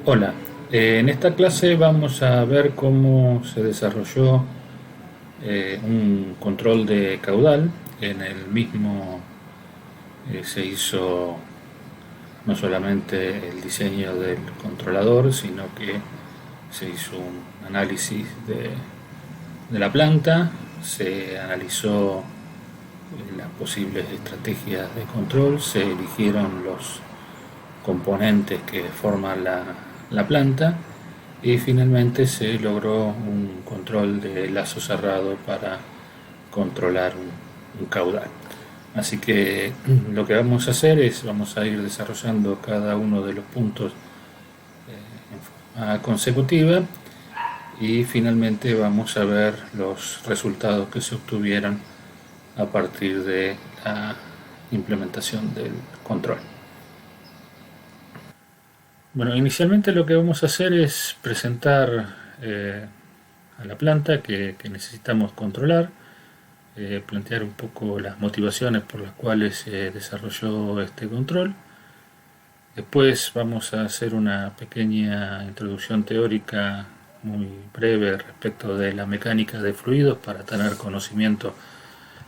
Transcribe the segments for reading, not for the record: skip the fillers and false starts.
Hola, en esta clase vamos a ver cómo se desarrolló un control de caudal. En el mismo se hizo no solamente el diseño del controlador, sino que se hizo un análisis de la planta, se analizó las posibles estrategias de control, se eligieron los componentes que forman la planta y finalmente se logró un control de lazo cerrado para controlar un caudal. Así que lo que vamos a hacer es, vamos a ir desarrollando cada uno de los puntos en forma consecutiva y finalmente vamos a ver los resultados que se obtuvieron a partir de la implementación del control. Bueno, inicialmente lo que vamos a hacer es presentar a la planta que necesitamos controlar, plantear un poco las motivaciones por las cuales se desarrolló este control. Después vamos a hacer una pequeña introducción teórica muy breve respecto de la mecánica de fluidos para tener conocimiento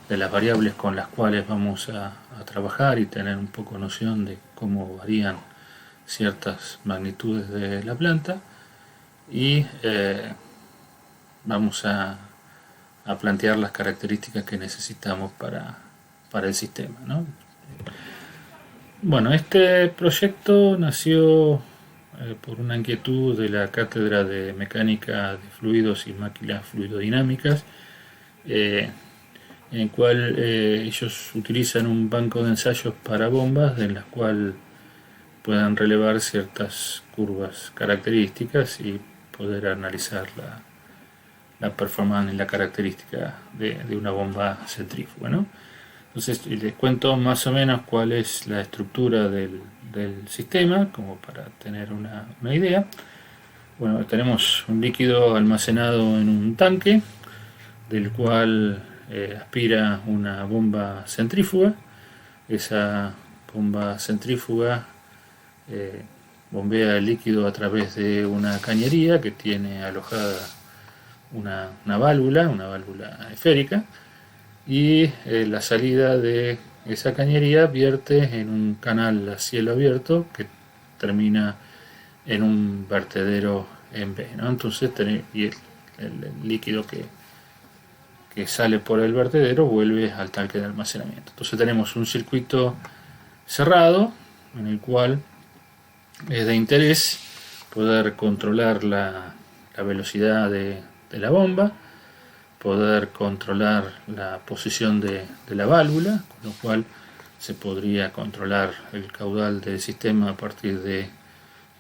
de las variables con las cuales vamos a trabajar y tener un poco noción de cómo varían ciertas magnitudes de la planta y vamos a plantear las características que necesitamos para el sistema, ¿no? Bueno, este proyecto nació por una inquietud de la Cátedra de Mecánica de Fluidos y Máquinas Fluidodinámicas, en el cual ellos utilizan un banco de ensayos para bombas en las cuales puedan relevar ciertas curvas características y poder analizar la performance y la característica de una bomba centrífuga, ¿no? Entonces les cuento más o menos cuál es la estructura del sistema, como para tener una idea. Bueno, tenemos un líquido almacenado en un tanque, del cual aspira una bomba centrífuga. Esa bomba centrífuga bombea el líquido a través de una cañería que tiene alojada una válvula esférica, y la salida de esa cañería vierte en un canal a cielo abierto que termina en un vertedero en B, ¿no? Entonces y el líquido que sale por el vertedero vuelve al tanque de almacenamiento. Entonces tenemos un circuito cerrado en el cual es de interés poder controlar la velocidad de la bomba, poder controlar la posición de la válvula, con lo cual se podría controlar el caudal del sistema a partir de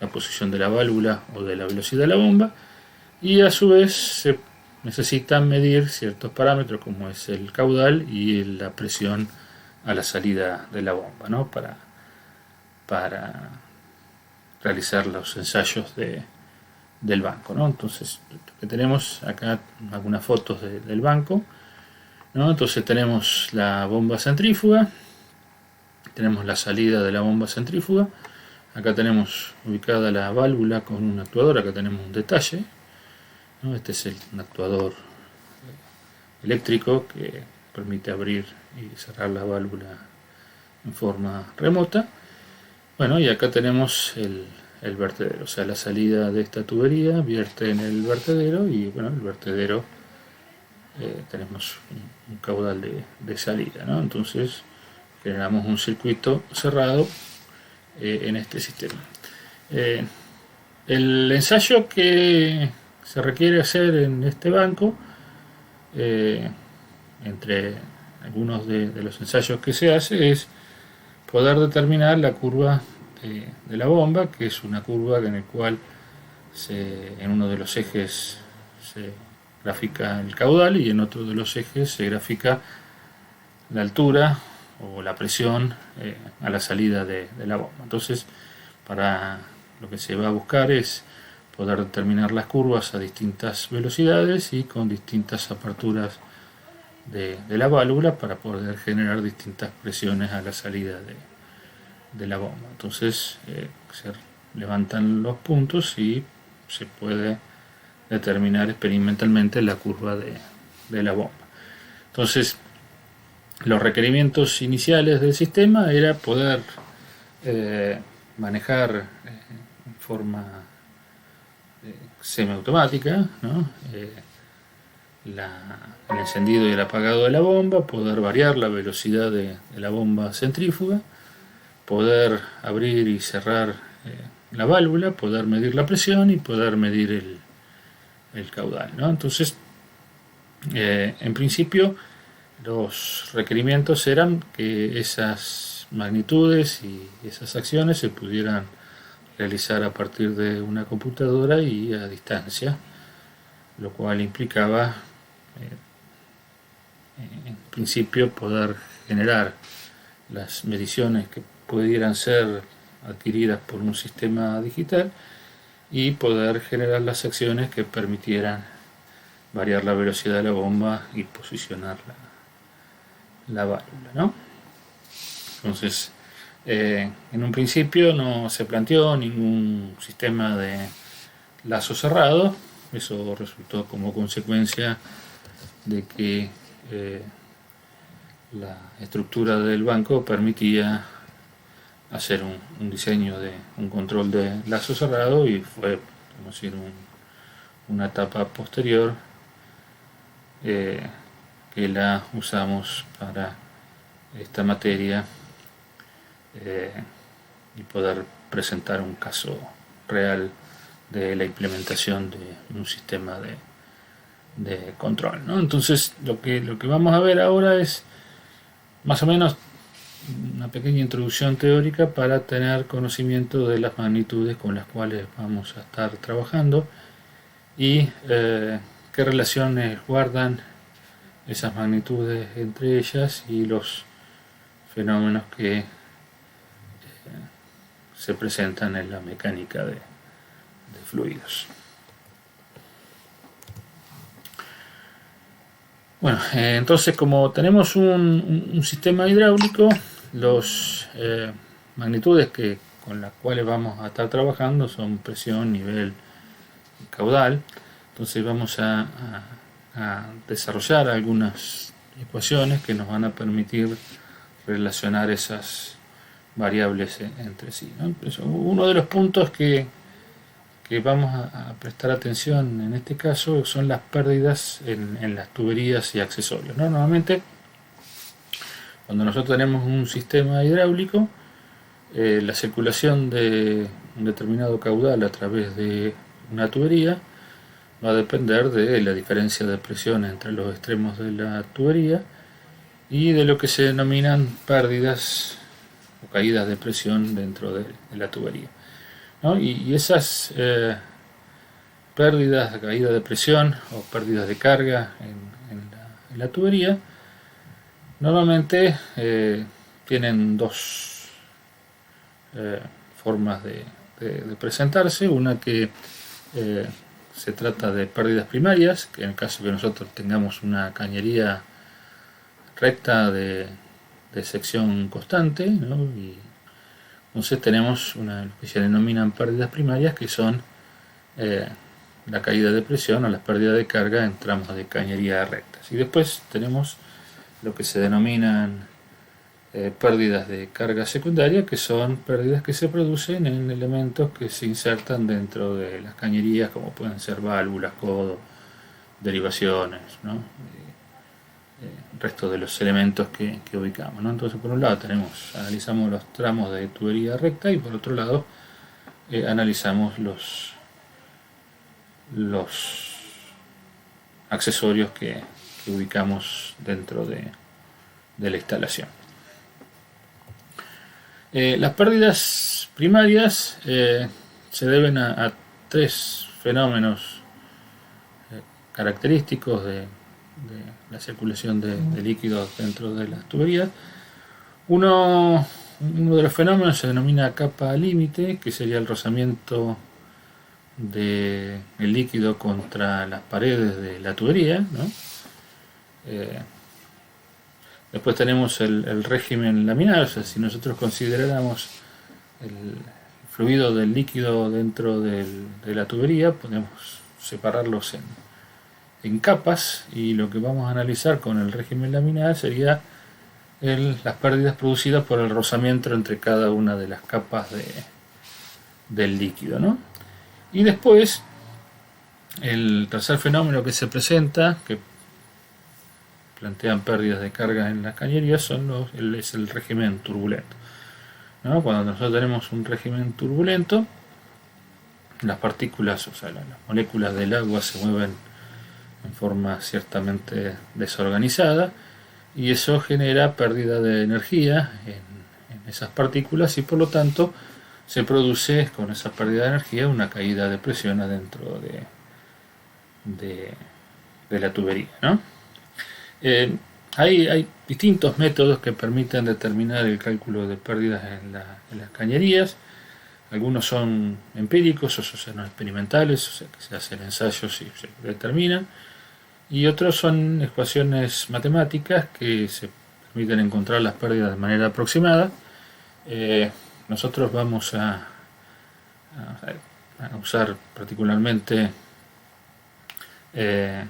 la posición de la válvula o de la velocidad de la bomba, y a su vez se necesitan medir ciertos parámetros como es el caudal y la presión a la salida de la bomba, ¿no? Para realizar los ensayos del banco, ¿no? Entonces tenemos acá algunas fotos del banco, ¿no? Entonces tenemos la bomba centrífuga, tenemos la salida de la bomba centrífuga, acá tenemos ubicada la válvula con un actuador, acá tenemos un detalle, ¿no? Este es un actuador eléctrico que permite abrir y cerrar la válvula en forma remota. Bueno, y acá tenemos el vertedero, o sea, la salida de esta tubería vierte en el vertedero y bueno, el vertedero tenemos un caudal de salida, ¿no? Entonces generamos un circuito cerrado en este sistema. El ensayo que se requiere hacer en este banco, entre algunos de los ensayos que se hace, es poder determinar la curva de la bomba, que es una curva en la cual en uno de los ejes se grafica el caudal y en otro de los ejes se grafica la altura o la presión a la salida de la bomba. Entonces, para lo que se va a buscar es poder determinar las curvas a distintas velocidades y con distintas aperturas de la válvula para poder generar distintas presiones a la salida de la bomba. Entonces se levantan los puntos y se puede determinar experimentalmente la curva de la bomba. Entonces, los requerimientos iniciales del sistema era poder manejar en forma semiautomática, ¿no? El encendido y el apagado de la bomba, poder variar la velocidad de la bomba centrífuga, poder abrir y cerrar la válvula, poder medir la presión y poder medir el caudal, ¿no? Entonces, en principio, los requerimientos eran que esas magnitudes y esas acciones se pudieran realizar a partir de una computadora y a distancia, lo cual implicaba en principio poder generar las mediciones que pudieran ser adquiridas por un sistema digital y poder generar las acciones que permitieran variar la velocidad de la bomba y posicionar la válvula, ¿no? Entonces, en un principio no se planteó ningún sistema de lazo cerrado. Eso resultó como consecuencia de que la estructura del banco permitía hacer un diseño de un control de lazo cerrado, y fue, vamos a decir, una etapa posterior que la usamos para esta materia y poder presentar un caso real de la implementación de un sistema de control, ¿no? Entonces lo que vamos a ver ahora es más o menos una pequeña introducción teórica para tener conocimiento de las magnitudes con las cuales vamos a estar trabajando y qué relaciones guardan esas magnitudes entre ellas y los fenómenos que se presentan en la mecánica de fluidos. Bueno, entonces, como tenemos un sistema hidráulico, las magnitudes con las cuales vamos a estar trabajando son presión, nivel y caudal. Entonces vamos a desarrollar algunas ecuaciones que nos van a permitir relacionar esas variables entre sí, ¿no? Uno de los puntos que vamos a prestar atención en este caso son las pérdidas en las tuberías y accesorios, ¿no? Normalmente, cuando nosotros tenemos un sistema hidráulico, la circulación de un determinado caudal a través de una tubería va a depender de la diferencia de presión entre los extremos de la tubería y de lo que se denominan pérdidas o caídas de presión dentro de la tubería, ¿no? Y esas pérdidas, de caída de presión o pérdidas de carga en la tubería normalmente tienen dos formas de presentarse. Una que se trata de pérdidas primarias, que en el caso que nosotros tengamos una cañería recta de sección constante, ¿no? Y entonces tenemos lo que se denominan pérdidas primarias, que son la caída de presión o las pérdidas de carga en tramos de cañería rectas. Y después tenemos lo que se denominan pérdidas de carga secundaria, que son pérdidas que se producen en elementos que se insertan dentro de las cañerías, como pueden ser válvulas, codos, derivaciones, ¿no? El resto de los elementos que ubicamos, ¿no? Entonces, por un lado analizamos los tramos de tubería recta, y por otro lado analizamos los accesorios que ubicamos dentro de la instalación. Las pérdidas primarias se deben a tres fenómenos característicos de la circulación de líquidos dentro de las tuberías. Uno de los fenómenos se denomina capa límite, que sería el rozamiento del líquido contra las paredes de la tubería, ¿no? Después tenemos el régimen laminar. O sea, si nosotros consideráramos el fluido del líquido dentro de la tubería, podemos separarlos en capas, y lo que vamos a analizar con el régimen laminar sería las pérdidas producidas por el rozamiento entre cada una de las capas del líquido, ¿no? Y después, el tercer fenómeno que se presenta, que plantean pérdidas de carga en las cañerías, es el régimen turbulento, ¿no? Cuando nosotros tenemos un régimen turbulento, las partículas, o sea, las moléculas del agua se mueven en forma ciertamente desorganizada, y eso genera pérdida de energía en esas partículas, y por lo tanto se produce con esa pérdida de energía una caída de presión adentro de la tubería, ¿no? Hay distintos métodos que permiten determinar el cálculo de pérdidas en las cañerías. Algunos son empíricos, otros son experimentales, o sea que se hacen ensayos y se determinan, y otros son ecuaciones matemáticas que se permiten encontrar las pérdidas de manera aproximada. Nosotros vamos a usar particularmente la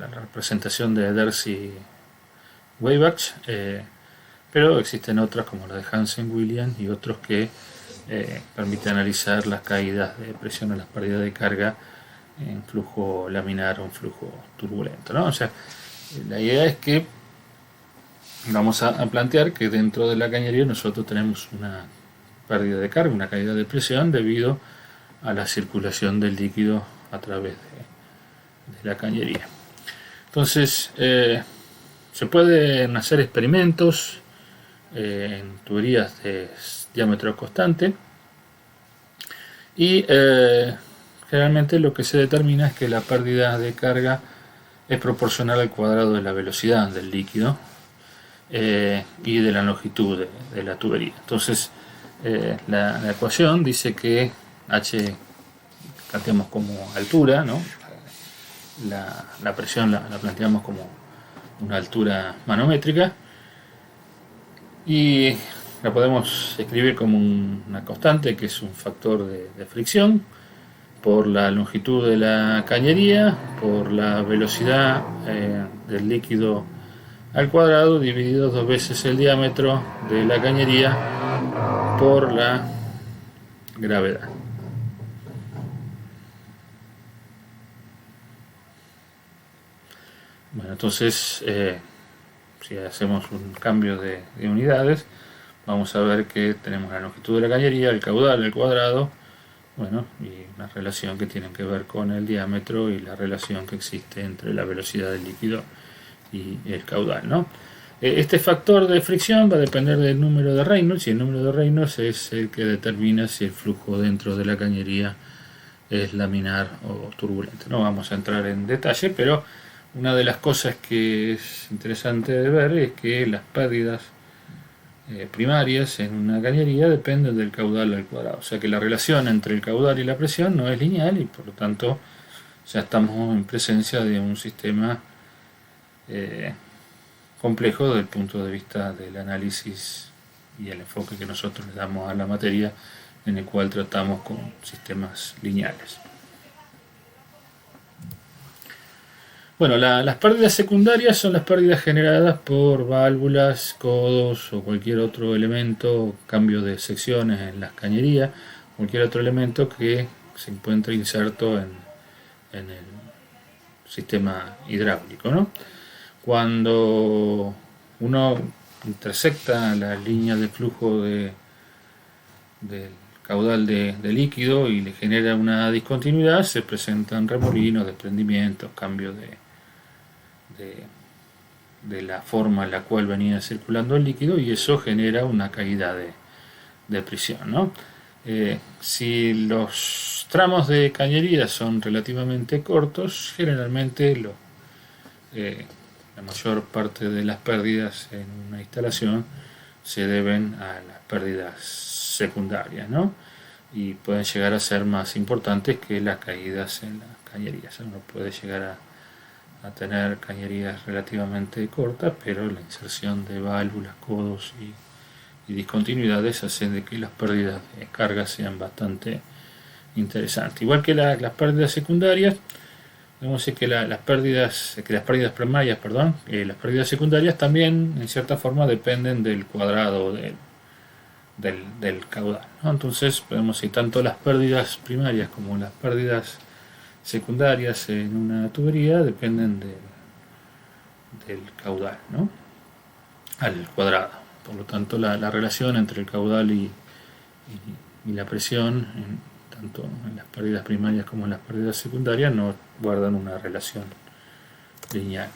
representación de Darcy-Weisbach, pero existen otras como la de Hansen-Williams y otros que permiten analizar las caídas de presión o las pérdidas de carga en flujo laminar o en flujo turbulento, ¿no? O sea, la idea es que vamos a plantear que dentro de la cañería nosotros tenemos una pérdida de carga, una caída de presión debido a la circulación del líquido a través de la cañería. Entonces, se pueden hacer experimentos en tuberías de diámetro constante, y generalmente lo que se determina es que la pérdida de carga es proporcional al cuadrado de la velocidad del líquido y de la longitud de la tubería. Entonces, la ecuación dice que H planteamos como altura, ¿no? La presión la planteamos como una altura manométrica, y la podemos escribir como una constante que es un factor de fricción por la longitud de la cañería por la velocidad del líquido al cuadrado, dividido 2 veces el diámetro de la cañería por la gravedad. Bueno, entonces si hacemos un cambio de unidades, vamos a ver que tenemos la longitud de la cañería, el caudal al cuadrado, bueno, y una relación que tiene que ver con el diámetro y la relación que existe entre la velocidad del líquido y el caudal, ¿no? Este factor de fricción va a depender del número de Reynolds, y el número de Reynolds es el que determina si el flujo dentro de la cañería es laminar o turbulento. No vamos a entrar en detalle, pero una de las cosas que es interesante de ver es que las pérdidas primarias en una cañería dependen del caudal al cuadrado. O sea que la relación entre el caudal y la presión no es lineal, y por lo tanto ya estamos en presencia de un sistema complejo desde el punto de vista del análisis y el enfoque que nosotros le damos a la materia, en el cual tratamos con sistemas lineales. Bueno, las pérdidas secundarias son las pérdidas generadas por válvulas, codos o cualquier otro elemento, cambio de secciones en las cañerías, cualquier otro elemento que se encuentre inserto en el sistema hidráulico, ¿no? Cuando uno intersecta la línea de flujo del caudal de líquido y le genera una discontinuidad, se presentan remolinos, desprendimientos, cambios de la forma en la cual venía circulando el líquido, y eso genera una caída de presión, ¿no? Si los tramos de cañería son relativamente cortos, generalmente la mayor parte de las pérdidas en una instalación se deben a las pérdidas secundarias, ¿no? Y pueden llegar a ser más importantes que las caídas en las cañerías. Uno puede llegar a tener cañerías relativamente cortas, pero la inserción de válvulas, codos y discontinuidades hacen de que las pérdidas de carga sean bastante interesantes. Igual que las pérdidas secundarias, vemos que las pérdidas primarias, las pérdidas secundarias también en cierta forma dependen del cuadrado del caudal, ¿no? Entonces podemos decir tanto las pérdidas primarias como las pérdidas secundarias en una tubería dependen del caudal, ¿no? Al cuadrado. Por lo tanto, la relación entre el caudal y la presión, tanto en las pérdidas primarias como en las pérdidas secundarias, no guardan una relación lineal.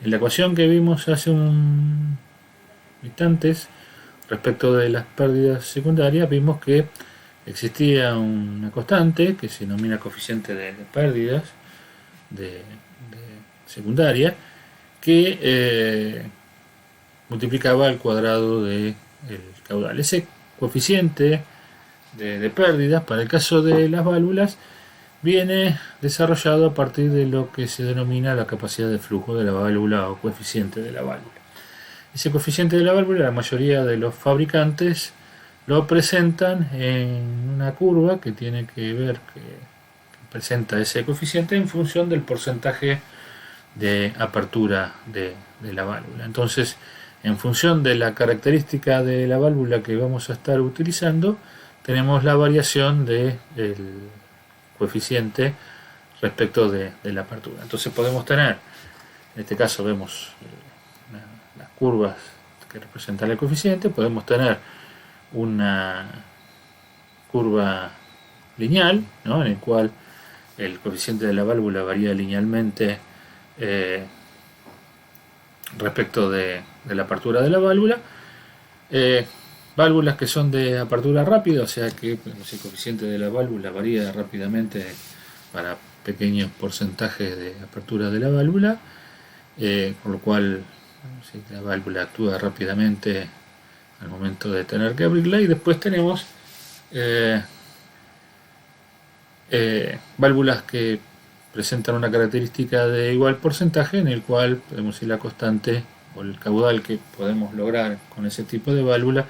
En la ecuación que vimos hace un instantes respecto de las pérdidas secundarias, vimos que existía una constante que se denomina coeficiente de pérdidas de secundaria, que multiplicaba el cuadrado del caudal. Ese coeficiente de pérdidas, para el caso de las válvulas, viene desarrollado a partir de lo que se denomina la capacidad de flujo de la válvula o coeficiente de la válvula. Ese coeficiente de la válvula, la mayoría de los fabricantes lo presentan en una curva que tiene que ver, que presenta ese coeficiente en función del porcentaje de apertura de la válvula. Entonces, en función de la característica de la válvula que vamos a estar utilizando, tenemos la variación del coeficiente respecto de la apertura. Entonces podemos tener, en este caso vemos las curvas que representan el coeficiente, podemos tener una curva lineal, ¿no?, en el cual el coeficiente de la válvula varía linealmente respecto de la apertura de la válvula. Válvulas que son de apertura rápida, o sea que el coeficiente de la válvula varía rápidamente para pequeños porcentajes de apertura de la válvula, por lo cual la válvula actúa rápidamente al momento de tener que abrirla. Y después tenemos válvulas que presentan una característica de igual porcentaje, en el cual podemos decir la constante o el caudal que podemos lograr con ese tipo de válvula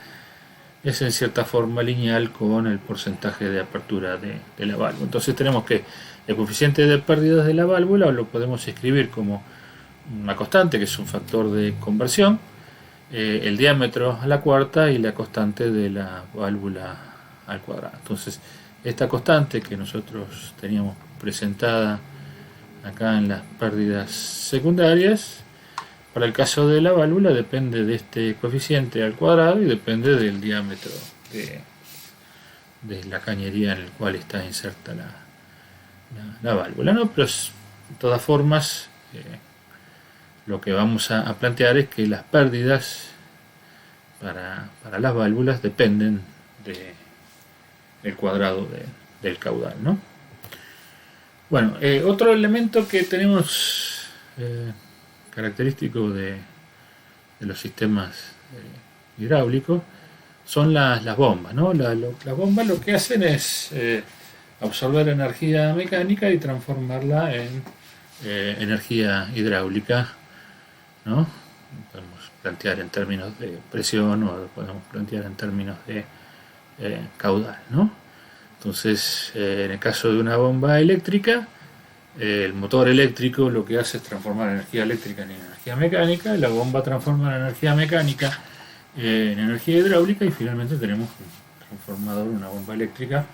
es en cierta forma lineal con el porcentaje de apertura de la válvula. Entonces tenemos que el coeficiente de pérdidas de la válvula lo podemos escribir como una constante, que es un factor de conversión, el diámetro a la cuarta y la constante de la válvula al cuadrado. Entonces esta constante que nosotros teníamos presentada acá en las pérdidas secundarias, para el caso de la válvula depende de este coeficiente al cuadrado y depende del diámetro de la cañería en el cual está inserta la válvula, ¿no? Pero de todas formas lo que vamos a plantear es que las pérdidas para las válvulas dependen del cuadrado del caudal, ¿no? Bueno, otro elemento que tenemos característico de los sistemas hidráulicos son las bombas, ¿no? Las bombas lo que hacen es absorber energía mecánica y transformarla en energía hidráulica, ¿no? Podemos plantear en términos de presión o podemos plantear en términos de caudal, ¿no? Entonces, en el caso de una bomba eléctrica, el motor eléctrico lo que hace es transformar energía eléctrica en energía mecánica, la bomba transforma la energía mecánica en energía hidráulica y finalmente tenemos un transformador, una bomba eléctrica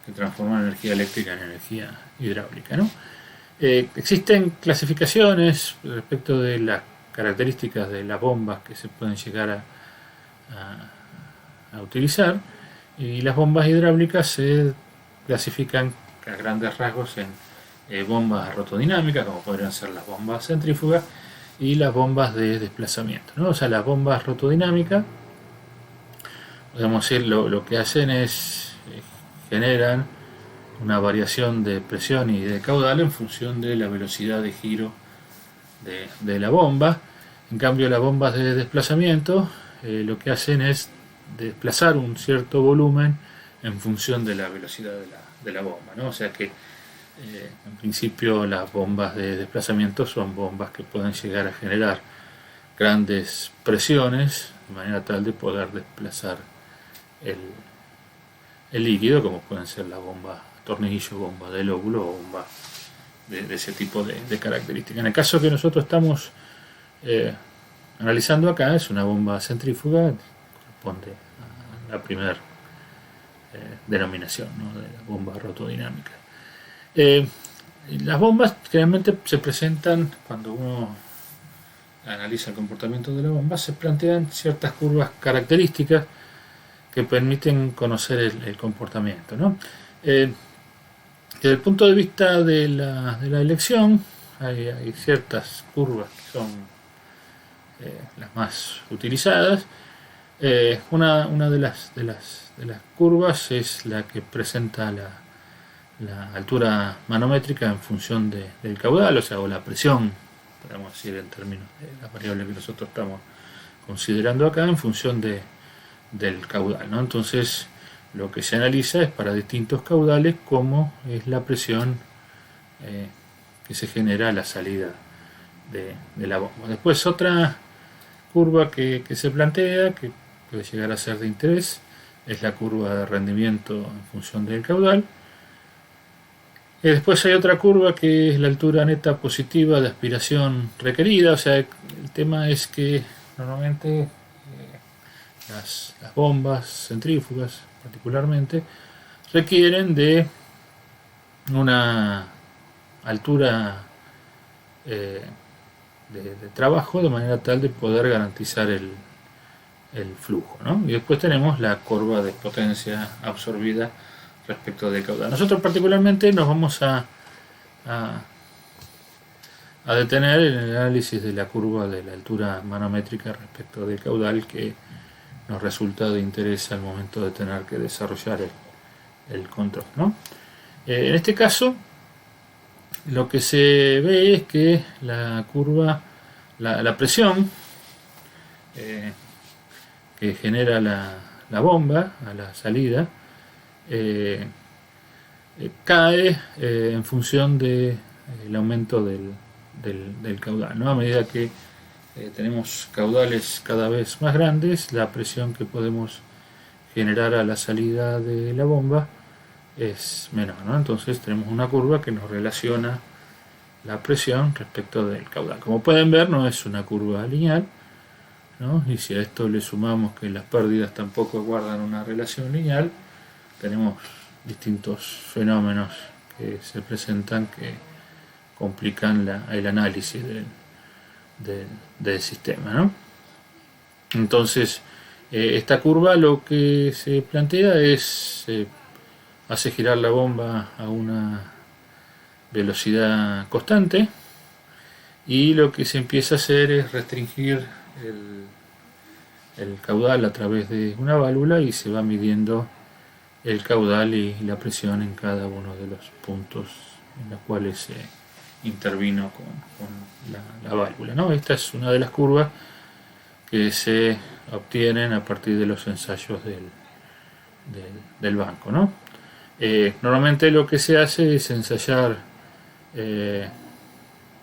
que transforma la energía eléctrica en energía hidráulica, ¿no? Existen clasificaciones respecto de las características de las bombas que se pueden llegar a utilizar, y las bombas hidráulicas se clasifican a grandes rasgos en bombas rotodinámicas, como podrían ser las bombas centrífugas, y las bombas de desplazamiento, ¿no? O sea, las bombas rotodinámicas, podemos decir, lo que hacen es generan una variación de presión y de caudal en función de la velocidad de giro de la bomba. En cambio, las bombas de desplazamiento lo que hacen es desplazar un cierto volumen en función de la velocidad de la bomba, ¿no? O sea que en principio las bombas de desplazamiento son bombas que pueden llegar a generar grandes presiones de manera tal de poder desplazar el, el líquido, como pueden ser la bomba tornillo, bomba del óvulo o bomba de ese tipo de características. En el caso que nosotros estamos analizando acá, es una bomba centrífuga, corresponde a la primera denominación, ¿no?, de la bomba rotodinámica. Las bombas generalmente se presentan, cuando uno analiza el comportamiento de la bomba, se plantean ciertas curvas características que permiten conocer el comportamiento, ¿no? Desde el punto de vista de la elección, hay ciertas curvas que son las más utilizadas. Una de las curvas es la que presenta la altura manométrica en función del caudal, o sea, o la presión, podemos decir en términos de la variable que nosotros estamos considerando acá, en función del caudal, ¿no? Entonces, lo que se analiza es para distintos caudales cómo es la presión que se genera a la salida de la bomba. Después, otra curva que se plantea, que puede llegar a ser de interés, es la curva de rendimiento en función del caudal. Y después hay otra curva que es la altura neta positiva de aspiración requerida. O sea, el tema es que normalmente las bombas centrífugas particularmente requieren de una altura de trabajo de manera tal de poder garantizar el flujo, ¿no? Y después tenemos la curva de potencia absorbida respecto del caudal. Nosotros particularmente nos vamos a detener en el análisis de la curva de la altura manométrica respecto del caudal, que nos resulta de interés al momento de tener que desarrollar el control, ¿no? En este caso, lo que se ve es que la curva, la presión que genera la bomba a la salida cae en función del aumento del caudal, ¿no? A medida que tenemos caudales cada vez más grandes, la presión que podemos generar a la salida de la bomba es menor, ¿no? Entonces tenemos una curva que nos relaciona la presión respecto del caudal. Como pueden ver, no es una curva lineal, ¿no? Y si a esto le sumamos que las pérdidas tampoco guardan una relación lineal, tenemos distintos fenómenos que se presentan que complican el análisis del sistema, ¿no? Entonces, esta curva lo que se plantea es hace girar la bomba a una velocidad constante, y lo que se empieza a hacer es restringir el caudal a través de una válvula, y se va midiendo el caudal y la presión en cada uno de los puntos en los cuales se intervino con la válvula, ¿no? Esta es una de las curvas que se obtienen a partir de los ensayos del banco, ¿no? Normalmente lo que se hace es ensayar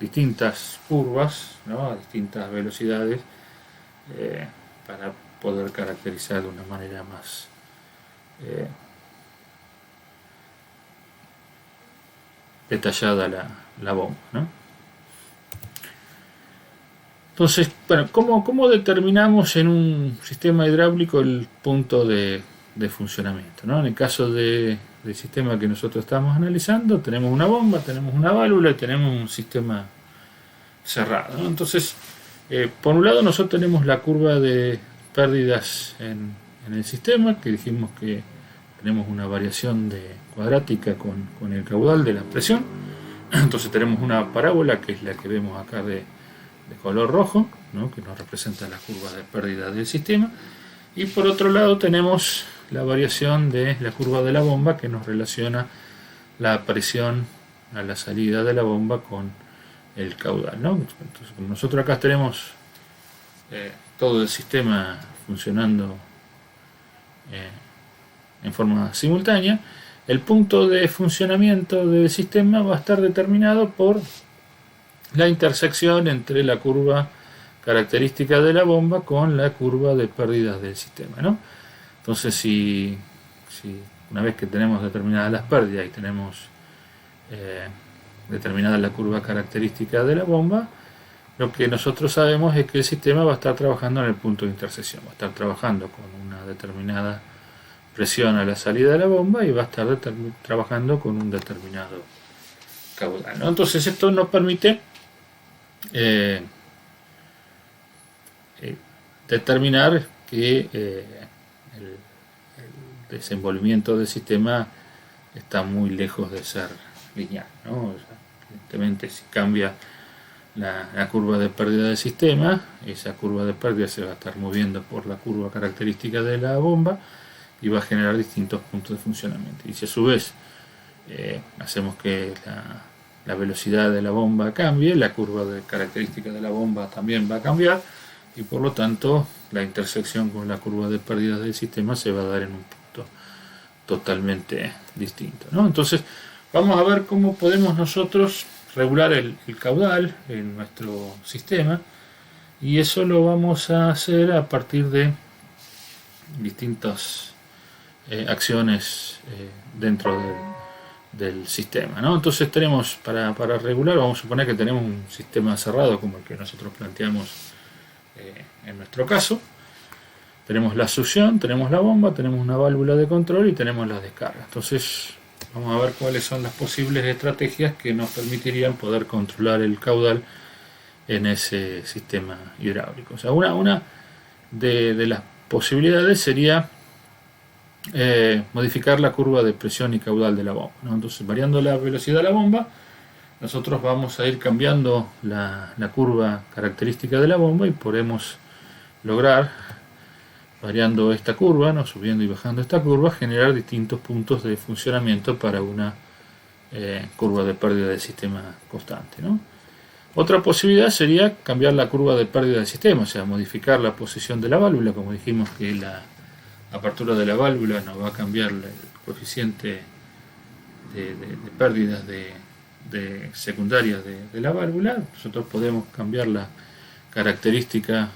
distintas curvas, ¿no?, a distintas velocidades, para poder caracterizar de una manera más detallada la bomba, ¿no? Entonces, bueno, ¿cómo determinamos en un sistema hidráulico el punto de funcionamiento, ¿no? En el caso del sistema que nosotros estamos analizando, tenemos una bomba, tenemos una válvula y tenemos un sistema cerrado, ¿no? Entonces, por un lado nosotros tenemos la curva de pérdidas en el sistema, que dijimos que tenemos una variación cuadrática con el caudal de la presión. Entonces tenemos una parábola, que es la que vemos acá de color rojo, ¿no?, que nos representa la curva de pérdida del sistema. Y por otro lado tenemos la variación de la curva de la bomba, que nos relaciona la presión a la salida de la bomba con el caudal, ¿no? Entonces, como nosotros acá tenemos todo el sistema funcionando en forma simultánea, el punto de funcionamiento del sistema va a estar determinado por la intersección entre la curva característica de la bomba con la curva de pérdidas del sistema, ¿no? Entonces, si una vez que tenemos determinadas las pérdidas y tenemos determinada la curva característica de la bomba, lo que nosotros sabemos es que el sistema va a estar trabajando en el punto de intersección, va a estar trabajando con una determinada presión a la salida de la bomba y va a estar trabajando con un determinado caudal, ¿no? Entonces esto nos permite determinar que el desenvolvimiento del sistema está muy lejos de ser lineal, ¿no? O sea, evidentemente, si cambia la curva de pérdida del sistema, esa curva de pérdida se va a estar moviendo por la curva característica de la bomba y va a generar distintos puntos de funcionamiento. Y si a su vez hacemos que la velocidad de la bomba cambie, la curva de característica de la bomba también va a cambiar y por lo tanto la intersección con la curva de pérdida del sistema se va a dar en un punto totalmente distinto, ¿no? Entonces vamos a ver cómo podemos nosotros regular el caudal en nuestro sistema, y eso lo vamos a hacer a partir de distintas acciones dentro del sistema, ¿no? Entonces tenemos, para regular, vamos a suponer que tenemos un sistema cerrado como el que nosotros planteamos en nuestro caso. Tenemos la succión, tenemos la bomba, tenemos una válvula de control y tenemos las descargas. Entonces vamos a ver cuáles son las posibles estrategias que nos permitirían poder controlar el caudal en ese sistema hidráulico. O sea, una de las posibilidades sería modificar la curva de presión y caudal de la bomba, ¿no? Entonces, variando la velocidad de la bomba, nosotros vamos a ir cambiando la curva característica de la bomba y podemos lograr, variando esta curva, ¿no?, subiendo y bajando esta curva, generar distintos puntos de funcionamiento para una curva de pérdida del sistema constante, ¿no? Otra posibilidad sería cambiar la curva de pérdida del sistema, o sea, modificar la posición de la válvula. Como dijimos que la apertura de la válvula nos va a cambiar el coeficiente de pérdidas de secundarias de la válvula, nosotros podemos cambiar la característica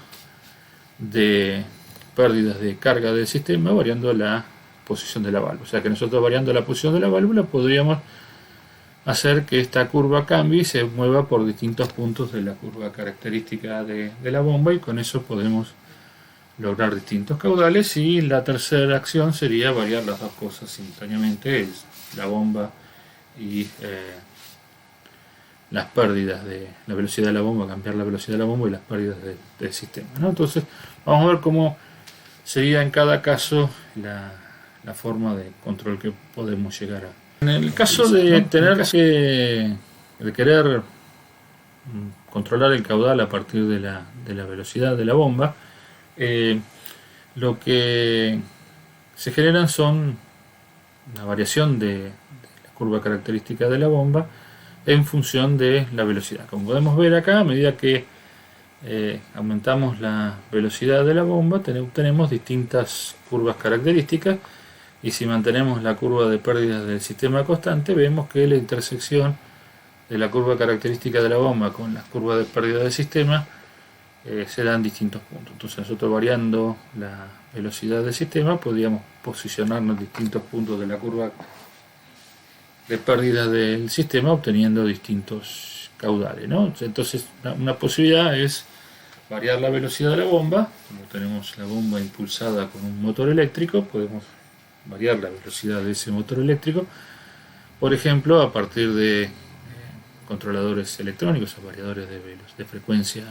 de pérdidas de carga del sistema variando la posición de la válvula. O sea que nosotros, variando la posición de la válvula, podríamos hacer que esta curva cambie y se mueva por distintos puntos de la curva característica de la bomba, y con eso podemos lograr distintos caudales. Y la tercera acción sería variar las dos cosas simultáneamente, la bomba y las pérdidas de la velocidad de la bomba, cambiar la velocidad de la bomba y las pérdidas del sistema, ¿no? Entonces vamos a ver cómo sería en cada caso la forma de control que podemos llegar a. En el caso de querer controlar el caudal a partir de la velocidad de la bomba, lo que se generan son una variación de la curva característica de la bomba en función de la velocidad. Como podemos ver acá, a medida que aumentamos la velocidad de la bomba, tenemos distintas curvas características, y si mantenemos la curva de pérdidas del sistema constante, vemos que la intersección de la curva característica de la bomba con la curva de pérdida del sistema se dan distintos puntos. Entonces nosotros, variando la velocidad del sistema, podríamos posicionarnos en distintos puntos de la curva de pérdida del sistema, obteniendo distintos caudales, ¿no? Entonces una posibilidad es variar la velocidad de la bomba. Como tenemos la bomba impulsada con un motor eléctrico, podemos variar la velocidad de ese motor eléctrico, por ejemplo, a partir de controladores electrónicos o variadores de frecuencia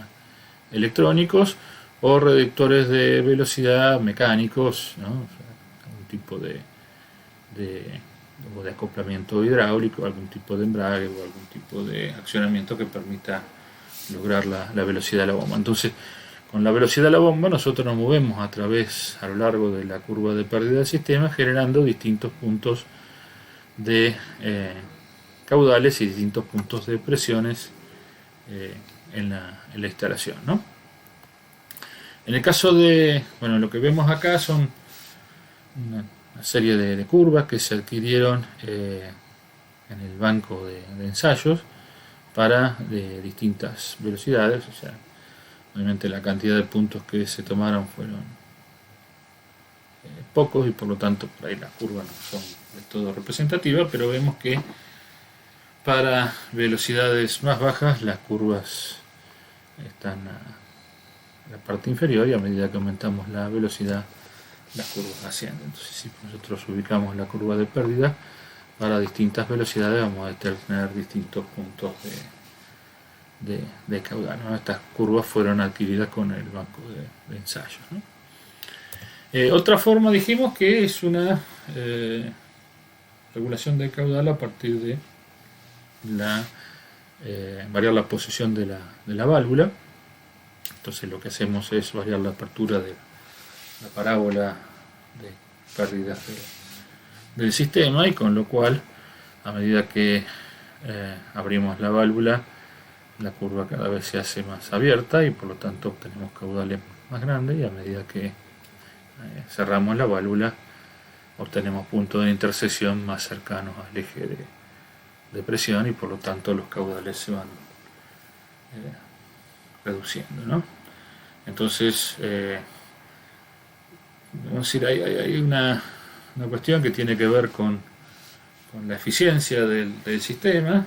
electrónicos, o reductores de velocidad mecánicos, ¿no? O sea, algún tipo de acoplamiento hidráulico, algún tipo de embrague o algún tipo de accionamiento que permita lograr la velocidad de la bomba. Entonces, con la velocidad de la bomba nosotros nos movemos a lo largo de la curva de pérdida del sistema, generando distintos puntos de caudales y distintos puntos de presiones en la instalación, ¿no? En el caso de, lo que vemos acá son una serie de curvas que se adquirieron en el banco de ensayos para distintas velocidades. O sea, Obviamente la cantidad de puntos que se tomaron fueron pocos y por lo tanto por ahí las curvas no son de todo representativas, pero vemos que para velocidades más bajas las curvas están a la parte inferior y a medida que aumentamos la velocidad las curvas ascienden. Entonces si nosotros ubicamos la curva de pérdida para distintas velocidades vamos a tener distintos puntos de caudal, ¿no? Estas curvas fueron adquiridas con el banco de ensayos, ¿no? Otra forma dijimos que es una regulación del caudal a partir de variar la posición de la válvula. Entonces lo que hacemos es variar la apertura de la parábola de pérdidas del sistema, y con lo cual a medida que abrimos la válvula la curva cada vez se hace más abierta y por lo tanto obtenemos caudales más grandes, y a medida que cerramos la válvula obtenemos puntos de intersección más cercanos al eje de presión y por lo tanto los caudales se van reduciendo, ¿no? Entonces vamos a decir, hay una cuestión que tiene que ver con la eficiencia del sistema.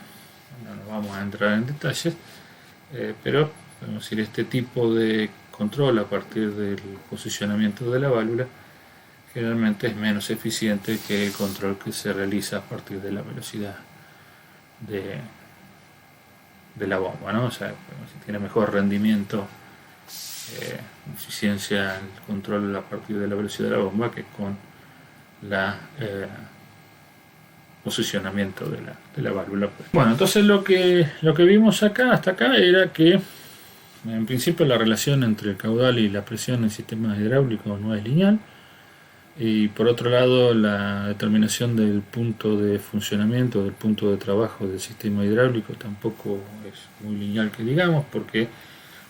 No nos vamos a entrar en detalles, pero vamos a decir, este tipo de control a partir del posicionamiento de la válvula generalmente es menos eficiente que el control que se realiza a partir de la velocidad de la bomba, ¿no? O sea, si tiene mejor rendimiento, eficiencia el control a partir de la velocidad de la bomba que con la posicionamiento de la válvula. Bueno, entonces lo que vimos hasta acá era que en principio la relación entre el caudal y la presión en sistemas hidráulicos no es lineal, y por otro lado la determinación del punto de funcionamiento, del punto de trabajo del sistema hidráulico tampoco es muy lineal que digamos, porque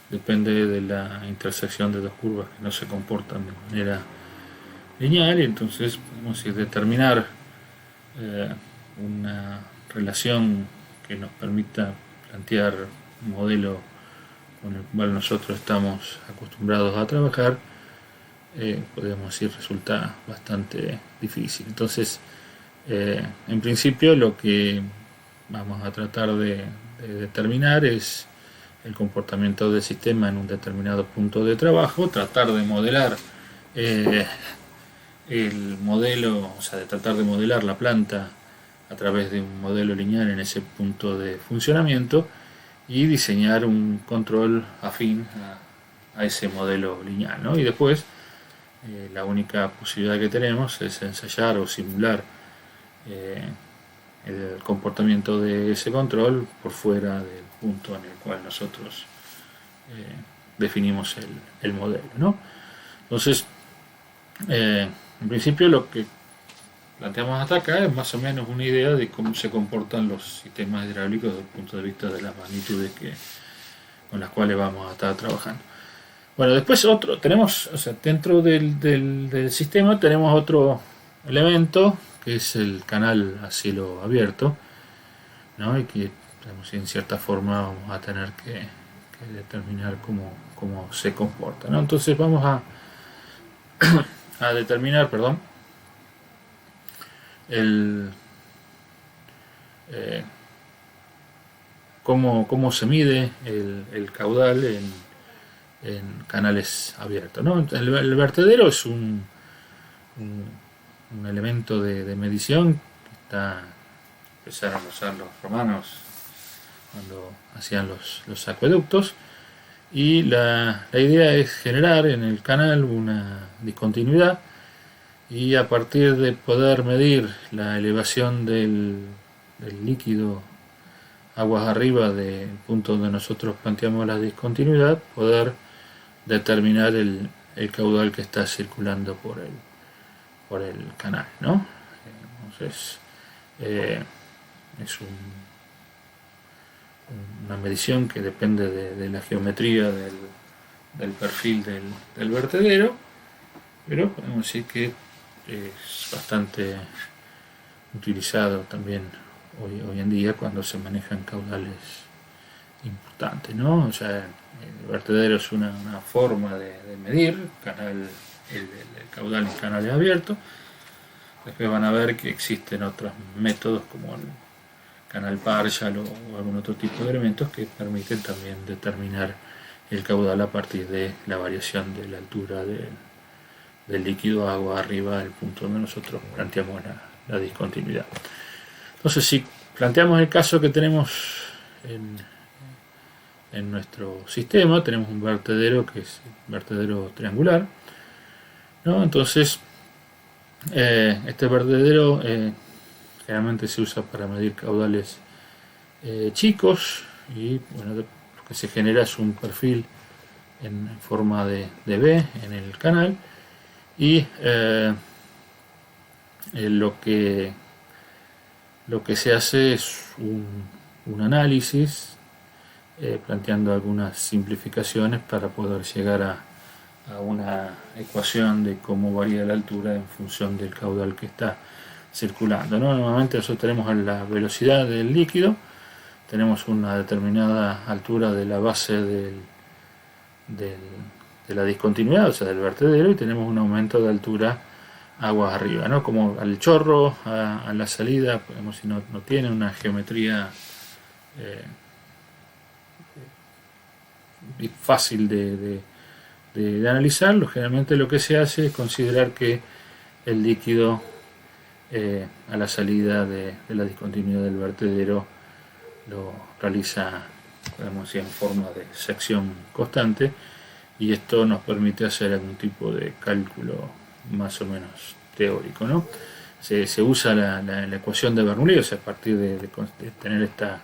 depende de la intersección de dos curvas que no se comportan de manera lineal, y entonces podemos determinar una relación que nos permita plantear un modelo con el cual nosotros estamos acostumbrados a trabajar, podemos decir resulta bastante difícil. Entonces en principio lo que vamos a tratar de determinar es el comportamiento del sistema en un determinado punto de trabajo, tratar de modelar el modelo, o sea, de tratar de modelar la planta a través de un modelo lineal en ese punto de funcionamiento y diseñar un control afín a ese modelo lineal, ¿no? Y después la única posibilidad que tenemos es ensayar o simular el comportamiento de ese control por fuera del punto en el cual nosotros definimos el modelo, ¿no? Entonces en principio lo que planteamos hasta acá es más o menos una idea de cómo se comportan los sistemas hidráulicos desde el punto de vista de las magnitudes con las cuales vamos a estar trabajando. Bueno, después tenemos, o sea, dentro del sistema tenemos otro elemento que es el canal a cielo abierto, ¿no? Y que en cierta forma vamos a tener que determinar cómo se comporta, ¿no? Entonces vamos a determinar, cómo se mide el caudal en canales abiertos, ¿no? El vertedero es un elemento de medición que empezaron a usar los romanos cuando hacían los acueductos, y la idea es generar en el canal una discontinuidad, y a partir de poder medir la elevación del líquido aguas arriba del punto donde nosotros planteamos la discontinuidad, poder determinar el caudal que está circulando por el canal, ¿no? Entonces es una medición que depende de la geometría del perfil del vertedero, pero podemos decir que es bastante utilizado también hoy en día cuando se manejan caudales importante, ¿no? O sea, el vertedero es una forma de medir, el caudal en canales abiertos. Después van a ver que existen otros métodos como el canal Partial o algún otro tipo de elementos que permiten también determinar el caudal a partir de la variación de la altura del líquido agua arriba del punto donde nosotros planteamos la discontinuidad. Entonces, si planteamos el caso que tenemos en nuestro sistema, tenemos un vertedero que es un vertedero triangular, ¿no? Entonces, este vertedero generalmente se usa para medir caudales chicos, y bueno, lo que se genera es un perfil en forma de V en el canal, y lo que se hace es un análisis planteando algunas simplificaciones para poder llegar a una ecuación de cómo varía la altura en función del caudal que está circulando, ¿no? Normalmente nosotros tenemos la velocidad del líquido, tenemos una determinada altura de la base de la discontinuidad, o sea, del vertedero, y tenemos un aumento de altura aguas arriba, ¿no? Como al chorro, a la salida, digamos, si no tiene una geometría fácil de analizarlo, generalmente lo que se hace es considerar que el líquido a la salida de la discontinuidad del vertedero lo realiza, digamos, en forma de sección constante, y esto nos permite hacer algún tipo de cálculo más o menos teórico, ¿no? Se usa la ecuación de Bernoulli, o sea, a partir de tener estas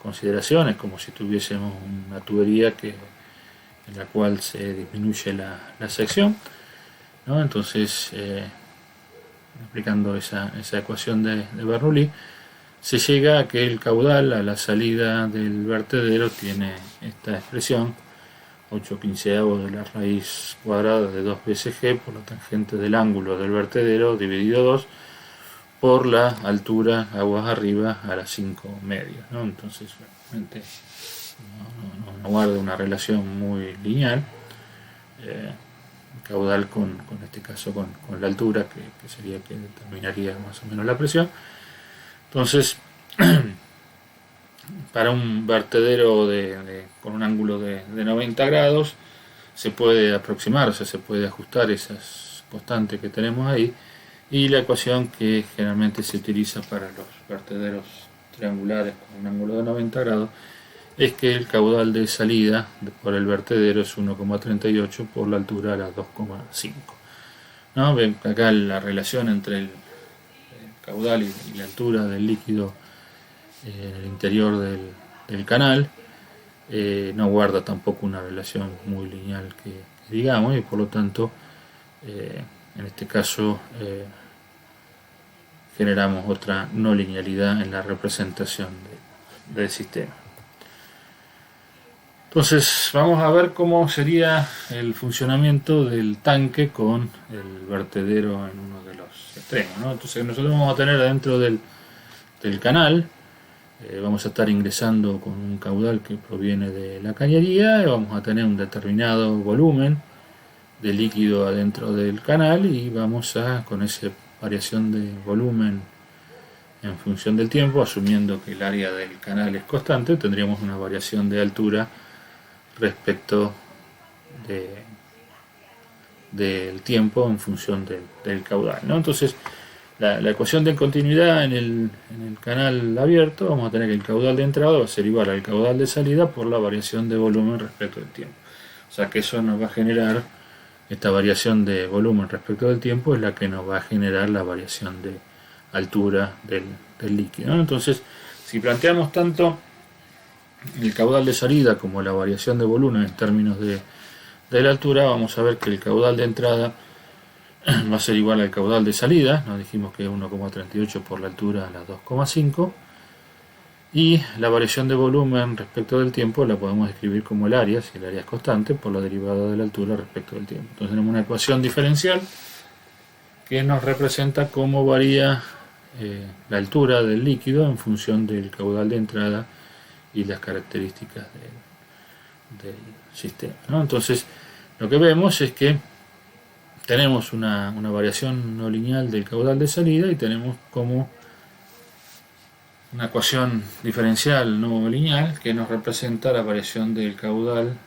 consideraciones, como si tuviésemos una tubería en la cual se disminuye la sección, ¿no? Entonces, aplicando esa ecuación de Bernoulli, se llega a que el caudal a la salida del vertedero tiene esta expresión: 8/15 de la raíz cuadrada de 2 veces g por la tangente del ángulo del vertedero dividido 2 por la altura aguas arriba a las 5 medios, ¿no? Entonces realmente no guarda una relación muy lineal, caudal con este caso con la altura, que sería que determinaría más o menos la presión. Entonces, para un vertedero con un ángulo de 90 grados se puede aproximar, o sea, se puede ajustar esas constantes que tenemos ahí, y la ecuación que generalmente se utiliza para los vertederos triangulares con un ángulo de 90 grados es que el caudal de salida por el vertedero es 1,38 por la altura a las 2,5, ¿no? Ven acá la relación entre el caudal y la altura del líquido en el interior del canal no guarda tampoco una relación muy lineal que digamos, y por lo tanto en este caso generamos otra no linealidad en la representación del sistema. Entonces vamos a ver cómo sería el funcionamiento del tanque con el vertedero en uno de los extremos, ¿no? Entonces nosotros vamos a tener dentro del canal, vamos a estar ingresando con un caudal que proviene de la cañería, y vamos a tener un determinado volumen de líquido adentro del canal, y vamos a, con esa variación de volumen en función del tiempo, asumiendo que el área del canal es constante, tendríamos una variación de altura respecto del tiempo en función del caudal, ¿no? Entonces la ecuación de continuidad en el canal abierto, vamos a tener que el caudal de entrada va a ser igual al caudal de salida por la variación de volumen respecto del tiempo. O sea que eso nos va a generar, esta variación de volumen respecto del tiempo es la que nos va a generar la variación de altura del líquido, ¿no? Entonces, si planteamos tanto el caudal de salida como la variación de volumen en términos de la altura, vamos a ver que el caudal de entrada va a ser igual al caudal de salida, nos dijimos que es 1,38 por la altura a las 2,5, y la variación de volumen respecto del tiempo la podemos escribir como el área, si el área es constante, por la derivada de la altura respecto del tiempo. Entonces tenemos una ecuación diferencial que nos representa cómo varía la altura del líquido en función del caudal de entrada y las características del sistema, ¿no? Entonces lo que vemos es que tenemos una variación no lineal del caudal de salida y tenemos como una ecuación diferencial no lineal que nos representa la variación del caudal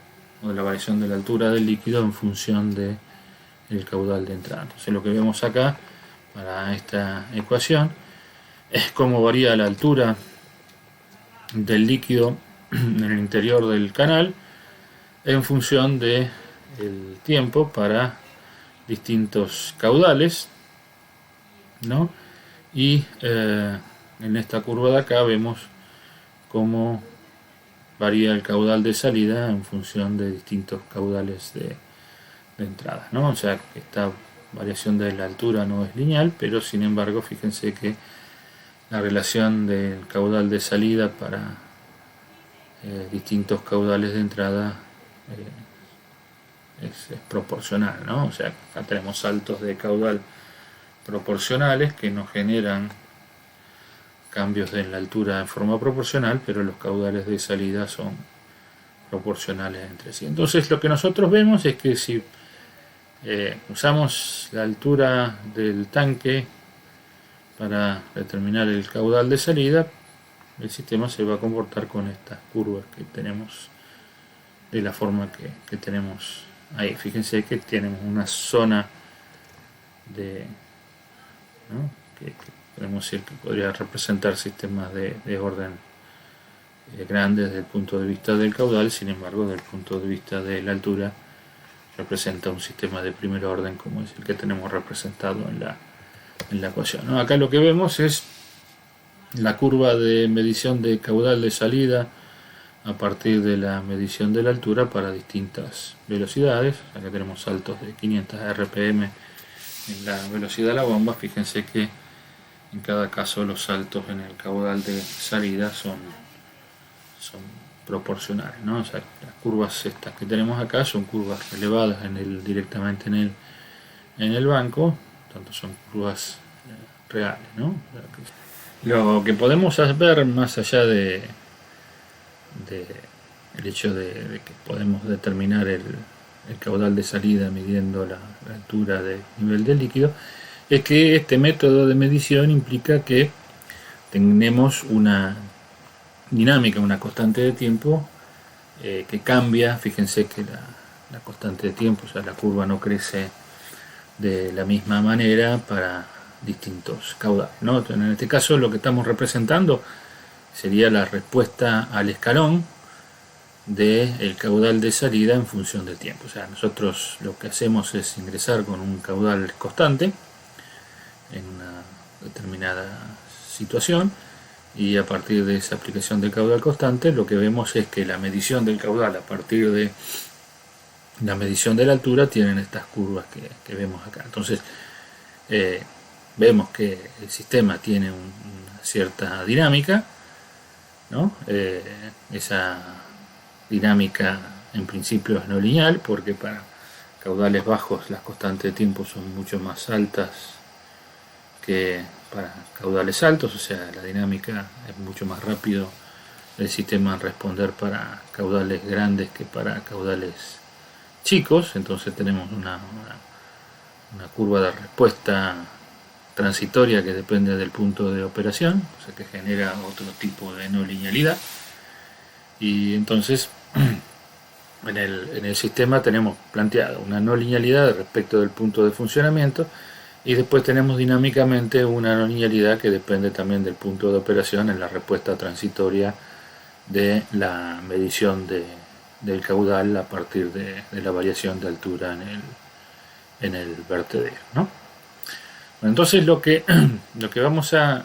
o la variación de la altura del líquido en función del caudal de entrada. Entonces lo que vemos acá para esta ecuación es cómo varía la altura del líquido en el interior del canal en función del tiempo para distintos caudales, ¿no? Y en esta curva de acá vemos cómo varía el caudal de salida en función de distintos caudales de entrada, ¿no? O sea, esta variación de la altura no es lineal, pero sin embargo fíjense que la relación del caudal de salida para distintos caudales de entrada es proporcional, ¿no? O sea, acá tenemos saltos de caudal proporcionales que nos generan cambios en la altura en forma proporcional, pero los caudales de salida son proporcionales entre sí. Entonces lo que nosotros vemos es que si usamos la altura del tanque para determinar el caudal de salida, el sistema se va a comportar con estas curvas que tenemos de la forma que tenemos ahí. Fíjense que tenemos una zona de, ¿no? que podemos decir que podría representar sistemas de orden grande desde el punto de vista del caudal, sin embargo desde el punto de vista de la altura representa un sistema de primer orden como es el que tenemos representado en la ecuación, ¿no? Acá lo que vemos es la curva de medición de caudal de salida a partir de la medición de la altura para distintas velocidades. Acá tenemos saltos de 500 RPM en la velocidad de la bomba. Fíjense que en cada caso los saltos en el caudal de salida son proporcionales, ¿no? O sea, las curvas estas que tenemos acá son curvas relevadas directamente en el banco, tanto son curvas reales, ¿no? Lo que podemos ver más allá el hecho de que podemos determinar el caudal de salida midiendo la altura del nivel del líquido, es que este método de medición implica que tenemos una dinámica, una constante de tiempo que cambia. Fíjense que la constante de tiempo, o sea, la curva no crece de la misma manera para distintos caudales, ¿no? En este caso lo que estamos representando sería la respuesta al escalón del caudal de salida en función del tiempo. O sea, nosotros lo que hacemos es ingresar con un caudal constante en una determinada situación, y a partir de esa aplicación del caudal constante lo que vemos es que la medición del caudal a partir de la medición de la altura tienen estas curvas que vemos acá. Entonces vemos que el sistema tiene una cierta dinámica, ¿no? Esa dinámica en principio es no lineal, porque para caudales bajos las constantes de tiempo son mucho más altas que para caudales altos, o sea, la dinámica es mucho más rápido el sistema en responder para caudales grandes que para caudales chicos. Entonces tenemos una curva de respuesta transitoria que depende del punto de operación, o sea, que genera otro tipo de no linealidad. Y entonces en el sistema tenemos planteado una no linealidad respecto del punto de funcionamiento, y después tenemos dinámicamente una no linealidad que depende también del punto de operación en la respuesta transitoria de la medición del caudal a partir de la variación de altura en el vertedero, ¿no? Bueno, entonces lo que vamos a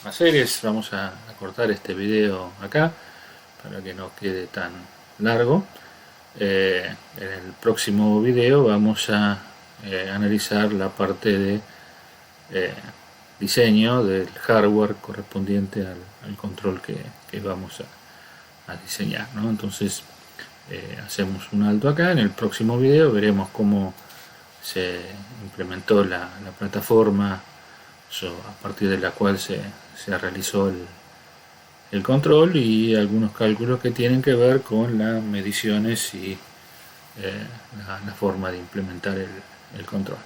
hacer es, vamos a cortar este video acá para que no quede tan largo. En el próximo video vamos a analizar la parte de diseño del hardware correspondiente al control que vamos a diseñar, ¿no? Entonces hacemos un alto acá. En el próximo video veremos cómo se implementó la plataforma a partir de la cual se realizó el control y algunos cálculos que tienen que ver con las mediciones y la forma de implementar el control.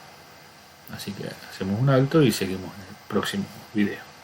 Así que hacemos un alto y seguimos en el próximo video.